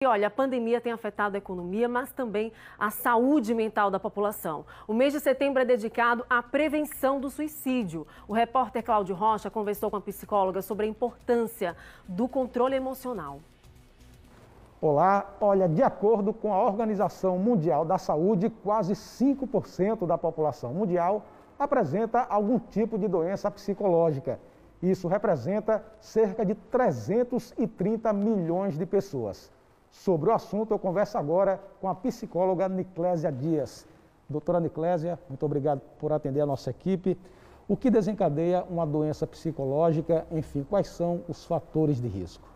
E olha, a pandemia tem afetado a economia, mas também a saúde mental da população. O mês de setembro é dedicado à prevenção do suicídio. O repórter Cláudio Rocha conversou com a psicóloga sobre a importância do controle emocional. Olá, olha, de acordo com a Organização Mundial da Saúde, quase 5% da população mundial apresenta algum tipo de doença psicológica. Isso representa cerca de 330 milhões de pessoas. Sobre o assunto, eu converso agora com a psicóloga Niclésia Dias. Doutora Niclésia, muito obrigado por atender a nossa equipe. O que desencadeia uma doença psicológica? Enfim, quais são os fatores de risco?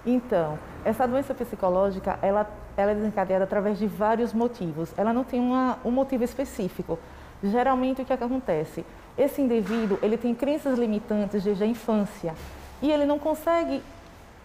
Então, essa doença psicológica, ela é desencadeada através de vários motivos. Ela não tem um motivo específico. Geralmente, o que acontece? Esse indivíduo, ele tem crenças limitantes desde a infância e ele não consegue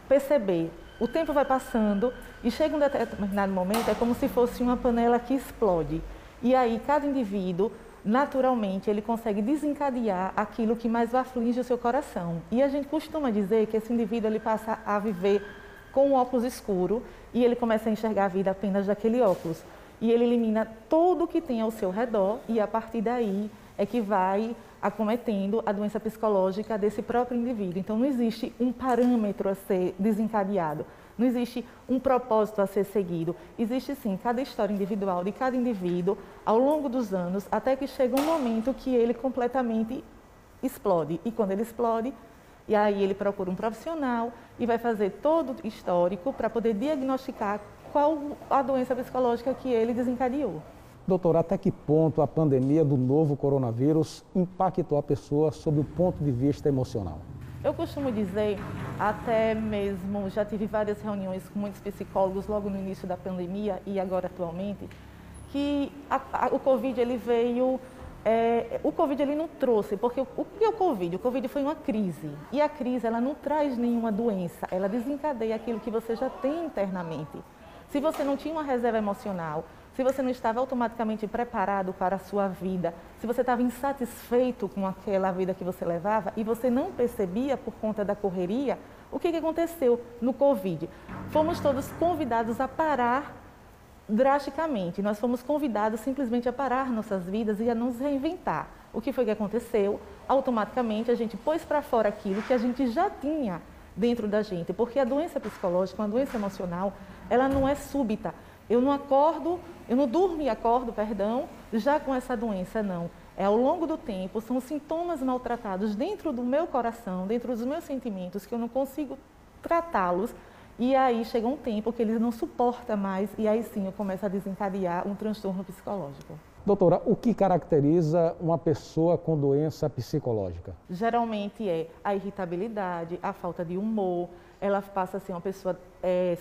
perceber. O tempo vai passando e chega um determinado momento, é como se fosse uma panela que explode. E aí, cada indivíduo, naturalmente, ele consegue desencadear aquilo que mais aflige o seu coração. E a gente costuma dizer que esse indivíduo, ele passa a viver com um óculos escuro e ele começa a enxergar a vida apenas daquele óculos. E ele elimina tudo o que tem ao seu redor e, a partir daí, é que vai acometendo a doença psicológica desse próprio indivíduo. Então, não existe um parâmetro a ser desencadeado, não existe um propósito a ser seguido. Existe, sim, cada história individual de cada indivíduo ao longo dos anos, até que chega um momento que ele completamente explode. E quando ele explode, e aí ele procura um profissional e vai fazer todo o histórico para poder diagnosticar qual a doença psicológica que ele desencadeou. Doutora, até que ponto a pandemia do novo coronavírus impactou a pessoa sob o ponto de vista emocional? Eu costumo dizer, até mesmo já tive várias reuniões com muitos psicólogos logo no início da pandemia e agora atualmente, que o Covid ele veio, o Covid ele não trouxe, porque o que é o Covid? O Covid foi uma crise e a crise ela não traz nenhuma doença, ela desencadeia aquilo que você já tem internamente. Se você não tinha uma reserva emocional, se você não estava automaticamente preparado para a sua vida, se você estava insatisfeito com aquela vida que você levava e você não percebia por conta da correria, o que aconteceu no Covid? Fomos todos convidados a parar drasticamente. Nós fomos convidados simplesmente a parar nossas vidas e a nos reinventar. O que foi que aconteceu? Automaticamente a gente pôs para fora aquilo que a gente já tinha dentro da gente, porque a doença psicológica, uma doença emocional, ela não é súbita. Eu não durmo e acordo, já com essa doença, não. É ao longo do tempo, são sintomas maltratados dentro do meu coração, dentro dos meus sentimentos, que eu não consigo tratá-los. E aí chega um tempo que eles não suportam mais e aí sim eu começo a desencadear um transtorno psicológico. Doutora, o que caracteriza uma pessoa com doença psicológica? Geralmente é a irritabilidade, a falta de humor, ela passa a ser uma pessoa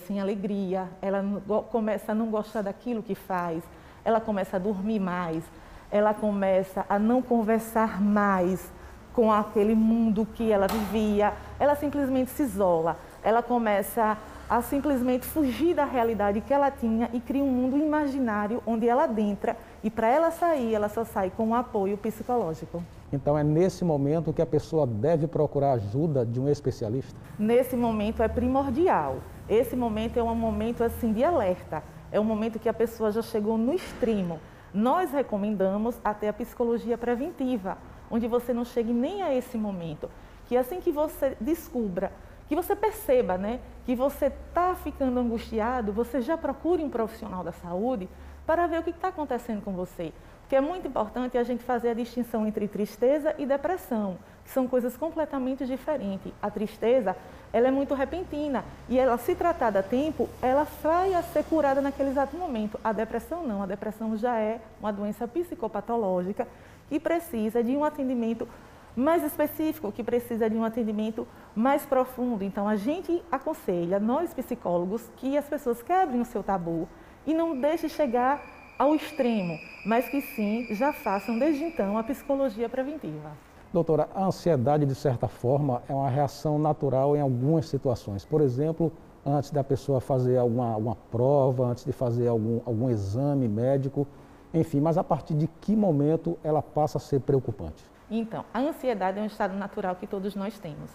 sem alegria, ela começa a não gostar daquilo que faz, ela começa a dormir mais, ela começa a não conversar mais com aquele mundo que ela vivia, ela simplesmente se isola, ela começa a simplesmente fugir da realidade que ela tinha e cria um mundo imaginário onde ela adentra e para ela sair, ela só sai com um apoio psicológico. Então é nesse momento que a pessoa deve procurar ajuda de um especialista? Nesse momento é primordial. Esse momento é um momento assim de alerta. É um momento que a pessoa já chegou no extremo. Nós recomendamos até a psicologia preventiva, onde você não chegue nem a esse momento. Que assim que você descubra, que você perceba, né, que você está ficando angustiado, você já procure um profissional da saúde para ver o que está acontecendo com você. Porque é muito importante a gente fazer a distinção entre tristeza e depressão, que são coisas completamente diferentes. A tristeza, ela é muito repentina e ela, se tratada a tempo, ela vai a ser curada naquele exato momento. A depressão não, a depressão já é uma doença psicopatológica que precisa de um atendimento mais específico, que precisa de um atendimento mais profundo. Então, a gente aconselha, nós psicólogos, que as pessoas quebrem o seu tabu e não deixem chegar ao extremo, mas que sim, já façam desde então a psicologia preventiva. Doutora, a ansiedade, de certa forma, é uma reação natural em algumas situações. Por exemplo, antes da pessoa fazer alguma prova, antes de fazer algum exame médico, enfim, mas a partir de que momento ela passa a ser preocupante? Então, a ansiedade é um estado natural que todos nós temos.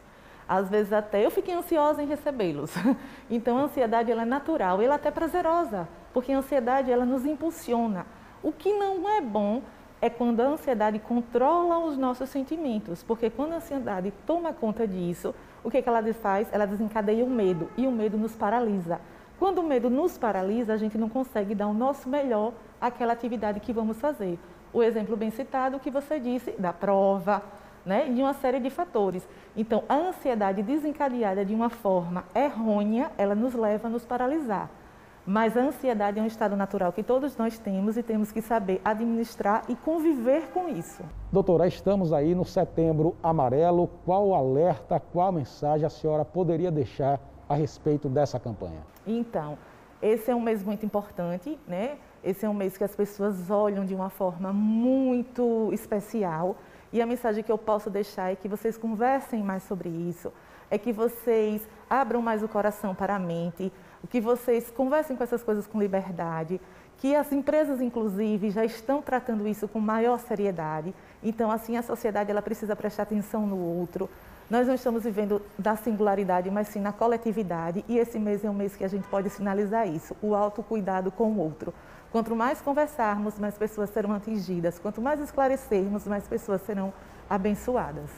Às vezes até eu fiquei ansiosa em recebê-los. Então a ansiedade ela é natural, ela é até prazerosa, porque a ansiedade ela nos impulsiona. O que não é bom é quando a ansiedade controla os nossos sentimentos, porque quando a ansiedade toma conta disso, o que ela faz? Ela desencadeia o medo, e o medo nos paralisa. Quando o medo nos paralisa, a gente não consegue dar o nosso melhor àquela atividade que vamos fazer. O exemplo bem citado que você disse, da prova, né? E de uma série de fatores. Então, a ansiedade desencadeada de uma forma errônea, ela nos leva a nos paralisar. Mas a ansiedade é um estado natural que todos nós temos e temos que saber administrar e conviver com isso. Doutora, estamos aí no Setembro Amarelo. Qual alerta, qual mensagem a senhora poderia deixar a respeito dessa campanha? Então, esse é um mês muito importante, né? Esse é um mês que as pessoas olham de uma forma muito especial. E a mensagem que eu posso deixar é que vocês conversem mais sobre isso, é que vocês abram mais o coração para a mente, que vocês conversem com essas coisas com liberdade, que as empresas, inclusive, já estão tratando isso com maior seriedade. Então, assim, a sociedade ela precisa prestar atenção no outro. Nós não estamos vivendo da singularidade, mas sim na coletividade, e esse mês é um mês que a gente pode sinalizar isso, o autocuidado com o outro. Quanto mais conversarmos, mais pessoas serão atingidas. Quanto mais esclarecermos, mais pessoas serão abençoadas.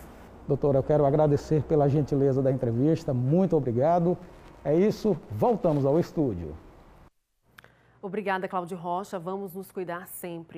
Doutora, eu quero agradecer pela gentileza da entrevista. Muito obrigado. É isso, voltamos ao estúdio. Obrigada, Cláudio Rocha. Vamos nos cuidar sempre.